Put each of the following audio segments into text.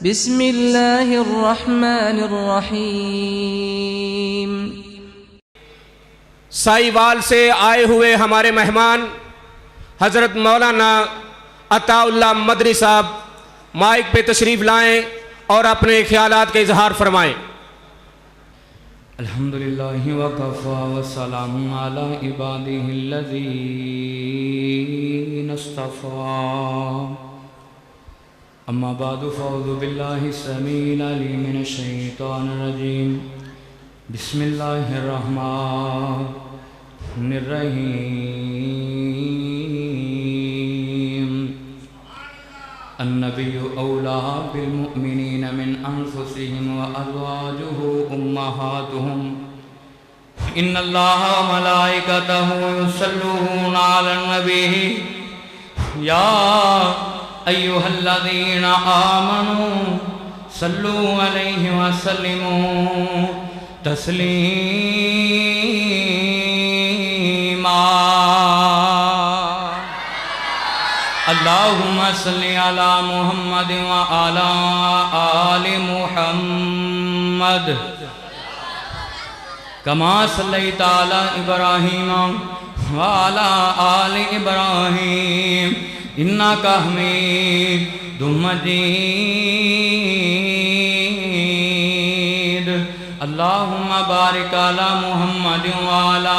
بسم اللہ الرحمن الرحیم۔ سائیوال سے آئے ہوئے ہمارے مہمان حضرت مولانا عطا اللہ مدنی صاحب مائک پہ تشریف لائیں اور اپنے خیالات کا اظہار فرمائیں۔ الحمدللہ وکفا والسلام علی عبادہ الذین اصطفى اما بعد فاعوذ باللہ السمیع العلیم من الشیطان الرجیم بسم اللہ الرحمن الرحیم النبی اولی بالمؤمنین من انفسهم وازواجہ امہاتہم ان اللہ وملائکتہ یصلون علی النبی یا ایھا الذین آمنوا صلوا علیہ وسلموا تسلیما اللہم صلی علی محمد وعلی آل محمد کما صلیت علی ابراہیم وعلی آل ابراہیم انکا حمید مجید اللہم بارک علی محمد وعلی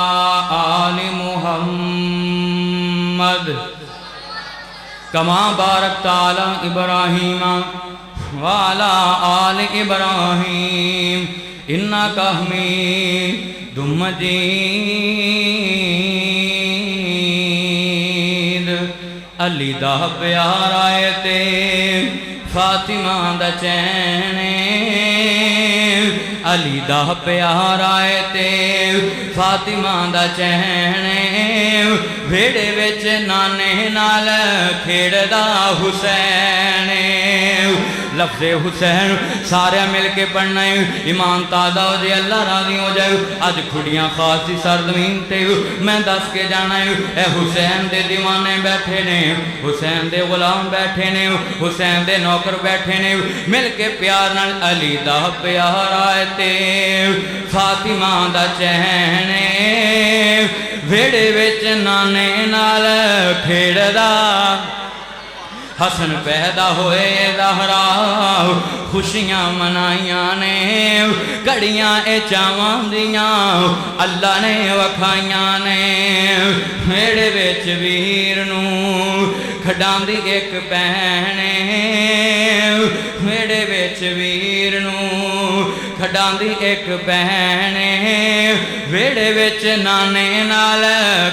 آل محمد کما بارکت علی ابراہیم وعلی آل ابراہیم انکا حمید مجید علی دا پیار آئے تے فاطمہ دا چینے علی دا پیار آئے تے فاطمہ دا چینے بھیڑے وچ نانے نال کھیڑ دا حسین لفظ حسین سارے مل کے پڑھنا ہے ایمان تازہ ہو جائے اللہ راضی ہو جائے آج کھڑیاں خاصی سرزمین تے میں دس کے جانا ہے اے حسین دے دیوانے بیٹھے نے حسین دے غلام بیٹھے نے حسین دے نوکر بیٹھے نے مل کے پیار نال علی دا پیار آئے تے فاطمہ دا چہنے ویڑے وچ نانے نال کھیڑ دا حسن پیدا ہوئے زہرا خوشیاں منائیاں نے کڑیاں اے چاواں دیاں اللہ نے وکھائیاں نے میرے وچ ویر نو کھڈاں دی ایک بہن میرے وچ ویر نو کھڈاں دی ایک بہن ویڑے وچ نانے نال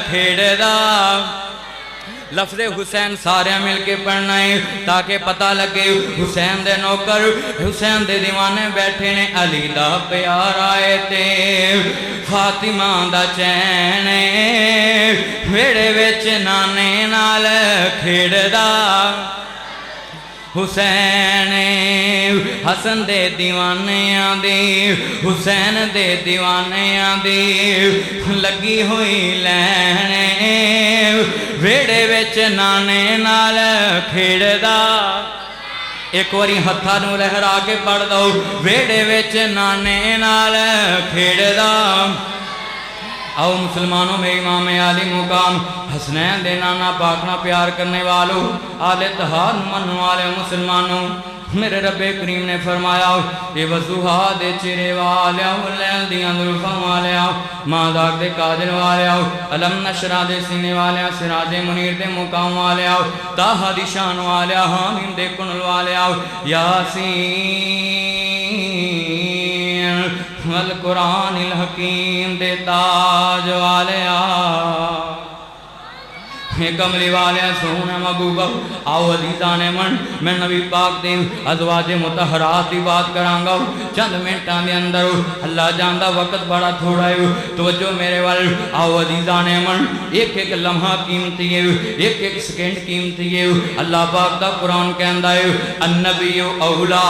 کھیڑدا لفظ حسین سارے مل کے پڑھنا ہے تاکہ پتہ لگے حسین دے نوکر حسین دے دیوانے بیٹھے نے علی دا پیار آئے تے فاطمہ دا چینے ویڑے وچ نانے نال کھیڑ دا حسین حسن دے دیوانے آدھی حسین دے دیوانے آدھی لگی ہوئی لینے ویڑے وچ نانے نال کھیڑ دا ایک واری ہتھاں نوں لہرا کے پڑھ دو ویڑے وچ نانے نال کھیڑ دا آؤ مسلمانوں میں امام عالی مقام حسنین دے نانا پاکنا پیار کرنے والوں آل اتحاد من والے مسلمانوں میرے رب کریم نے فرمایا اے وضحا دے چہرے والے لیل دیاں زلفاں والے ماداک دے کاجل والے علم نشرہ دے سینے والے سراج منیر دے مقام والے تاہا دی شان والے حامیم دے کنل والے یاسین والقرآن الحکیم دے تاج والے کملی والے سونا محبوبہ آؤ عزیزان من میں نبی پاک دیں ازواج مطہرات دی بات کرانگا چند منٹاں دے اندر اللہ جاندہ وقت بڑا تھوڑا ہے توجہ میرے وال آؤ عزیزان من ایک ایک لمحہ قیمتی ہے ایک ایک سیکنڈ قیمتی ہے اللہ پاک دا قرآن کہندہ ہے النبی اولا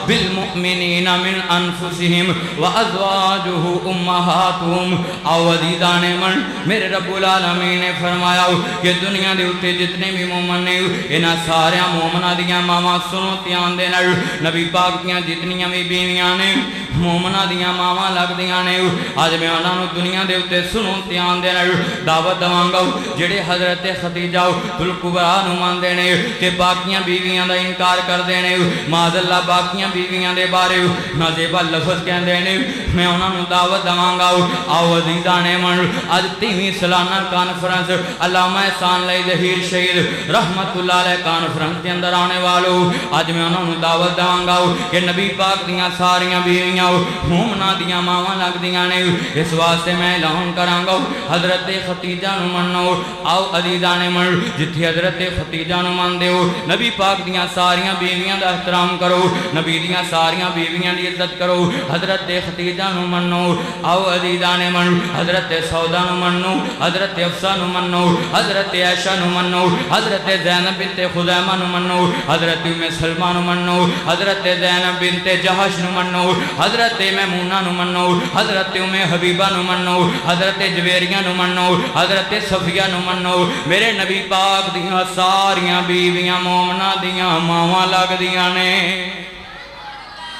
بالمؤمنین من انفسهم وازواجہ امہاتہم آؤ عزیزان من میرے رب العالمین نے فرمایا کہ دنیا دے اتے جتنے بھی مومن نے انہاں سارے مومناں دیاں ماواں سنو دھیان دے نال نبی پاک دیاں جتنیاں بھی بیویاں نے مومناں دیاں ماواں لگدیاں نے اج میں انہاں نوں دنیا دے اتے سنو دھیان دے نال دعوت دواں گا جڑے حضرت خدیجہ الکبریٰ نوں ماندے نے کہ باقیاں بیویاں دا انکار کردے نے معاذ اللہ باقیاں بیویاں دے بارے نازیبا لفظ کہندے نے میں انہاں نوں دعوت دواں گا آؤ عزیزان من اج 30ویں سالانہ کانفرنس علامہ احسان علی ظہیر شہید رحمت اللہ علیہ کانفرنس کے اندر آنے والو اج میں انہاں نوں دعوت دواں گا کہ نبی پاک دیاں ساریاں بیویاں مومناں دیاں ماواں لگدیاں نے اس واسطے میں اعلان کراں گا حضرت ختیجہ نوں منو آؤ عزیزان من جتھے حضرت ختیجہ نوں مندے ہو نبی پاک دیاں ساریاں بیویاں دا احترام کرو نبی دیاں ساریاں بیویاں دی عزت کرو حضرت ختیجہ نوں منو آؤ عزیزان من حضرت سودا نوں منو حضرت حفصہ نوں منو حضرت عائشہ نوں منو حضرت زینب بنت خزیمہ نوں منو حضرت ام سلمہ نوں منو حضرت زینب بنت جہش نوں منو حضرت میمونہ نوں منو حضرت ام حبیبہ نوں منو حضرت جویریہ نوں منو حضرت صفیہ نوں منو میرے نبی پاک دیاں ساریاں بیویاں مومناں دیاں ماواں لگدیاں نے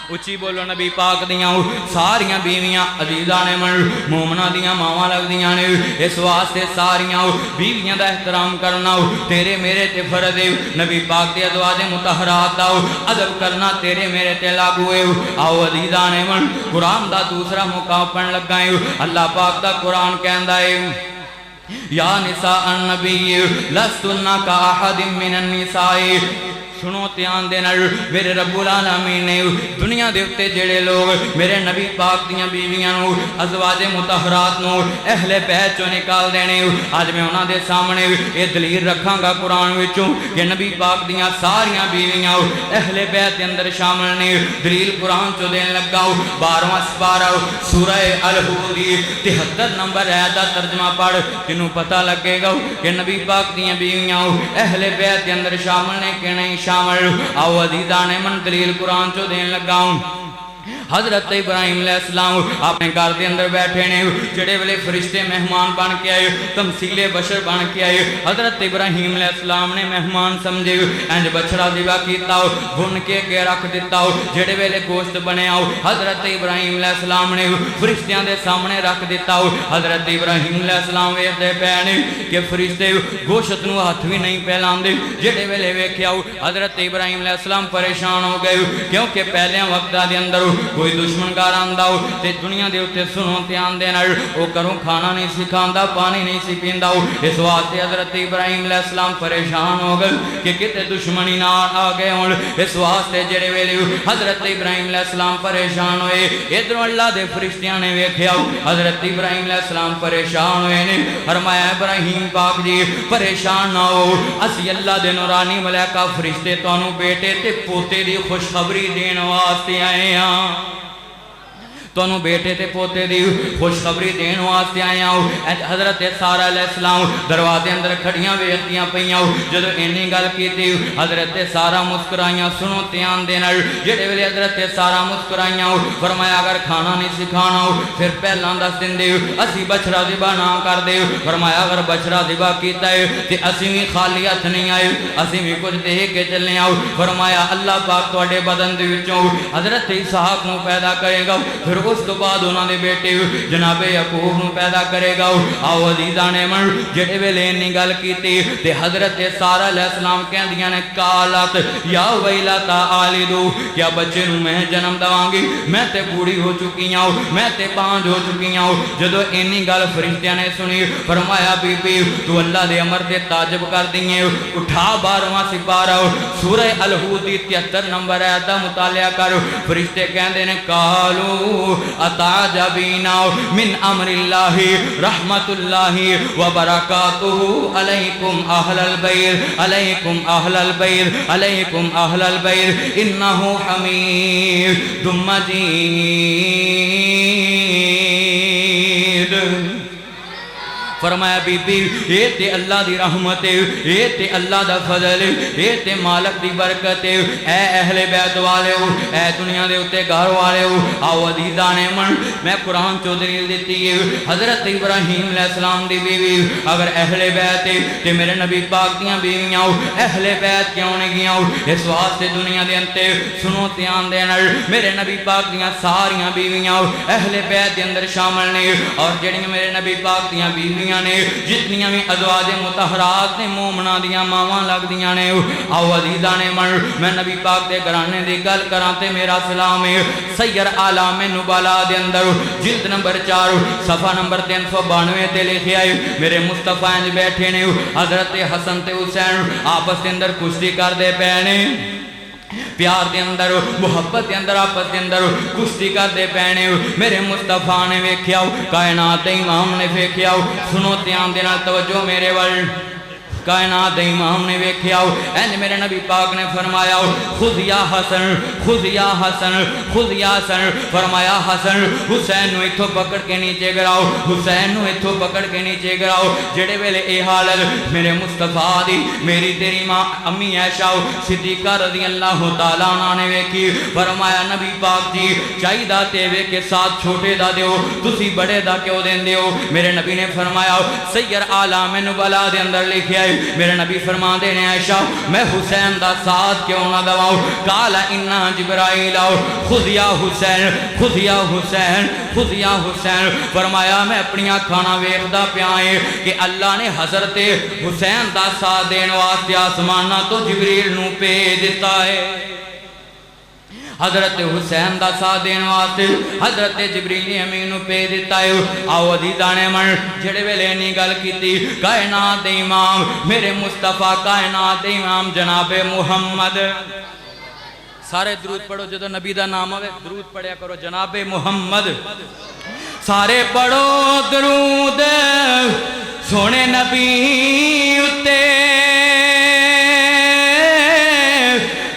اچھی بولو نبی پاک دیاں ساریاں بیویاں عزیزان من مومناں دیاں ماواں لگدیاں نے اس واسطے ساریاں بیویاں دا احترام کرنا تیرے میرے تے فرض ہے نبی پاک دی ازواج مطہرات دا ادب کرنا تیرے میرے تے لاگو ہے آؤ عزیزان من قرآن دا دوسرا موقع پڑھن لگا ہے اللہ پاک دا قرآن کہندا ہے یا نساء النبی لستن کا احد من النساء سنو دھیان دے نال میرے رب العالمین نے دنیا دے اتے جڑے لوگ میرے نبی پاک دیاں بیویاں نو ازواج مطہرات نو اہل بیت چوں نکال دینے اج میں انہاں دے سامنے اے دلیل رکھاں گا قرآن وچوں کہ نبی پاک دیاں ساریاں بیویاں اہل بیت دے اندر شامل نے دلیل قرآن چوں دین لگا 12واں سپارہ سورہ الحود 73 نمبر آیت دا ترجمہ پڑھ تینوں پتہ لگے گا کہ نبی پاک دیاں بیویاں اہل بیت دے اندر شامل نے کہ نہیں شامل آؤ عزیزان من دلیل قرآن چو دین لگاؤں حضرت ابراہیم علیہ السلام اپنے گھر دے اندر بیٹھے نے جڑے ویلے فرشتے مہمان بن کے آئے تمثیل بشر بن کے آئے حضرت ابراہیم علیہ السلام نے مہمان سمجھے انج بچڑا ذبح کیتا بھن کے اگے رکھ دیتا جڑے ویلے گوشت بنیا حضرت ابراہیم علیہ السلام نے فرشتیاں دے سامنے رکھ دیتا حضرت ابراہیم علیہ السلام ویکھدے پے نے کہ فرشتے گوشت نو ہاتھ بھی نہیں پھیلاندے جڑے ویلے ویکھیا حضرت ابراہیم علیہ السلام پریشان ہو گئے کیونکہ پہلے وقت دے اندر کوئی دشمن گھر آندا تے دنیا دے اوتے سنو دھیان دے نال او کروں کھانا نہیں سی کھاندا پانی نہیں سی پیندا اس واسطے حضرت ابراہیم علیہ السلام پریشان ہو گئے کہ کتے دشمنی نہ آ گئے ہون اس واسطے جڑے ویلے حضرت ابراہیم علیہ السلام پریشان ہوئے ادھر اللہ دے فرشتیاں نے ویکھیا حضرت ابراہیم علیہ السلام پریشان ہوئے نے فرمایا ابراہیم پاک جی پریشان نہ ہو اسی اللہ دے نورانی ملائکہ فرشتے تانوں بیٹے تے پوتے دی خوشخبری دین واسطے آئے ہاں تونوں بیٹے تے پوتے دی خوشخبری دین واسطے آیا حضرت سارہ علیہ السلام دروازے اندر کھڑیاں ویکھدیاں پیاں جدوں اینی گل کیتی حضرت سارہ مسکرائیاں سنو دھیان دے نال جڑے ویلے حضرت سارہ مسکرائیاں فرمایا اگر کھانا نہیں سکھانا پھر پہلاں دس دیندے اسی بچڑا ذبح نہ کر دے فرمایا اگر بچڑا ذبح کیتا ہے تے اسی بھی خالی ہاتھ نہیں آئے اسی بھی کچھ دے کے چلے آؤ فرمایا اللہ پاک تواڈے بدن دے وچوں حضرت اسحاق نو پیدا کرے گا پھر اس تو بعد انہاں دے بیٹے جناب یعقوب نو پیدا کرے گا آؤ عزیزان من جڑے ویلے انی گل کیتی تے حضرت سارہ علیہ السلام کہندیاں نے قالت یا ویلتا آلدو کیا بچے نو میں جنم دواں گی میں تے بوڑھی ہو چکی ہوں میں تے بانج ہو چکی ہوں جدوں انی گل فرشتیاں نے سنی فرمایا بی بی تو اللہ دے امر تے تعجب کر دیئے اٹھا 12واں سپارہ سورہ الحود 73 نمبر آیت دا مطالعہ کر فرشتے کہندے نے قالو اتعجبین من امر اللہ رحمت اللہ وبرکاتہ علیکم اہل البیت علیکم اہل البیت علیکم اہل البیت انہ حمید مجید فرمایا بی بی اے تے اللہ دی رحمت ہے، اے تے اللہ دا فضل ہے، اے تے مالک دی برکت ہے، اے اہل بیت والے ہو، اے دنیا دے اتے گھر والے ہو، آؤ عزیزان من میں قرآن چو دلیل دیتی ہے حضرت ابراہیم علیہ السلام دی بیوی اگر اہل بیت ہے تے میرے نبی پاک دیاں بیویاں ہو اہل بیت کیوں نہیں گیا ہو اس واسطے دنیا دے انتے سنو تیان دے نر میرے نبی پاک دیاں ساریاں بیویاں ہو اہل بیت دے اندر شامل نے اور جڑیاں میرے نبی پاک دیاں بیویاں نے جتنیاں بھی ازواج مطہرات نے مومنہ دیاں ماواں لگ دیاں نے آؤ عزیزان من میں نبی پاک دے گھرانے دی گل کراتے میرا سلام ہے سیر عالم نبلا دے اندر جلد نمبر 4 صفحہ نمبر 392 تے لکھے آئے میرے مصطفیٰ انج بیٹھے نے حضرت حسن تے حسین آپس دے اندر کشتی کر دے پینے پیار دے اندر محبت دے اندر آپس دے اندر کشتی کر دے پینے میرے مصطفیٰ نے ویکھیا کائنات امام نے ویکھیا سنو دھیان دے نال توجہ میرے ول کائنات امام نے ویکھیا اینج میرے نبی پاک نے فرمایا خذ یا حسن خذ یا حسن خذ یا حسن فرمایا حسن حسین نو ایتھوں پکڑ کے نیچے گراؤ حسین نو ایتھوں پکڑ کے نیچے گراؤ جڑے ویلے اے حالت میرے مصطفیٰ دی میری تیری ماں امی عائشہ صدیقہ رضی اللہ تعالیٰ عنہ نے ویکھی فرمایا نبی پاک جی چاہیدا تے وے کے ساتھ چھوٹے دا دیو تسی بڑے دا کیوں دین دیو میرے نبی نے فرمایا سیر عالم نبلا دے اندر لکھیا ہے میرے نبی فرما دے نے عائشہ میں حسین دا ساتھ کیوں نہ دواؤں کالا انا جبرائیل آؤ خذ یا حسین خذ یا حسین خذ یا حسین فرمایا میں اپنی کھانا ویخدہ پیائیں کہ اللہ نے حضرت حسین دا ساتھ دین واسطے آسمانہ تو جبریل نو پہ دیتا ہے حضرت حسین دا ساتھ دین واسطے حضرت جبریل امین نو پہ دیتا ہے آؤ عزیزان من جڑے ویلے نہیں گل کیتی کائنات امام میرے مصطفیٰ کائنات امام جناب محمد سارے درود پڑھو جدو نبی دا نام ہوئے درود پڑھیا کرو جناب محمد سارے پڑھو درود سونے نبی اتے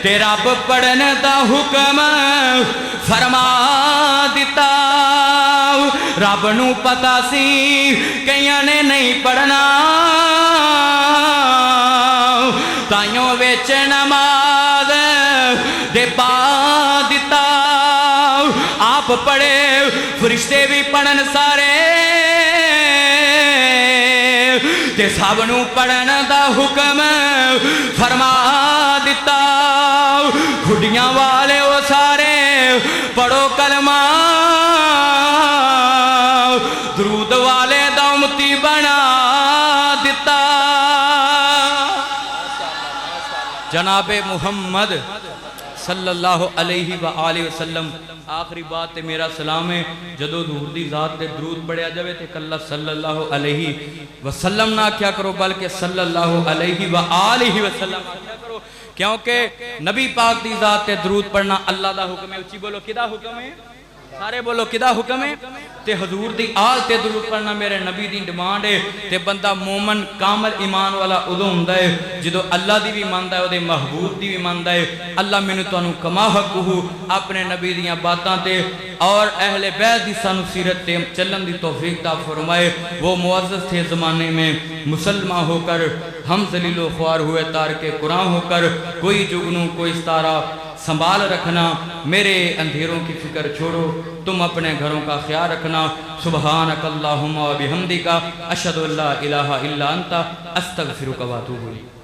تے رب پڑھن دا حکم فرما دیتا رب نو پتا سی کئیاں نے نہیں پڑھنا تائیوں ویچ نماز دے پا دیتا آپ پڑھے فرشتے بھی پڑھن سارے تے سب نو پڑھن دا حکم فرما دیتا کھڑیاں والے وہ سارے پڑھو کلمہ درود والے دا امتی بنا دیتا جناب محمد صلی اللہ علیہ وآلہ وسلم آخری بات تے میرا سلام ہے جدو حضور دی ذات تے درود پڑھیا جاوے تے کلہ صلی اللہ علیہ وسلم نہ کیا کرو بلکہ صلی اللہ علیہ وآلہ وسلم کیا کرو کیونکہ نبی پاک دی ذات تے درود پڑھنا اللہ دا حکم ہے اچھی بولو کدا حکم ہے سارے بولو کدا حکم ہے تے حضور دی آل تے درود پڑھنا میرے نبی دی ڈیمانڈ ہے تے بندہ مومن کامل ایمان والا ادو ہوندا ہے جدو اللہ دی بھی ماندا ہے اودے محبوب دی بھی ماندا ہے اللہ مینوں تانوں کما حق ہو اپنے نبی دیاں باتاں تے اور اہل بیت دی سانو سیرت تے چلن دی توفیق عطا فرمائے وہ معزز تھے زمانے میں مسلمان ہو کر ہم ذلیل و خوار ہوئے تارک قرآن ہو کر کوئی جگنو کوئی ستارہ سنبھال رکھنا میرے اندھیروں کی فکر چھوڑو تم اپنے گھروں کا خیال رکھنا سبحانک اللہم و بحمدک اشہد ان لا الہ الا انت استغفرک و اتوب الیک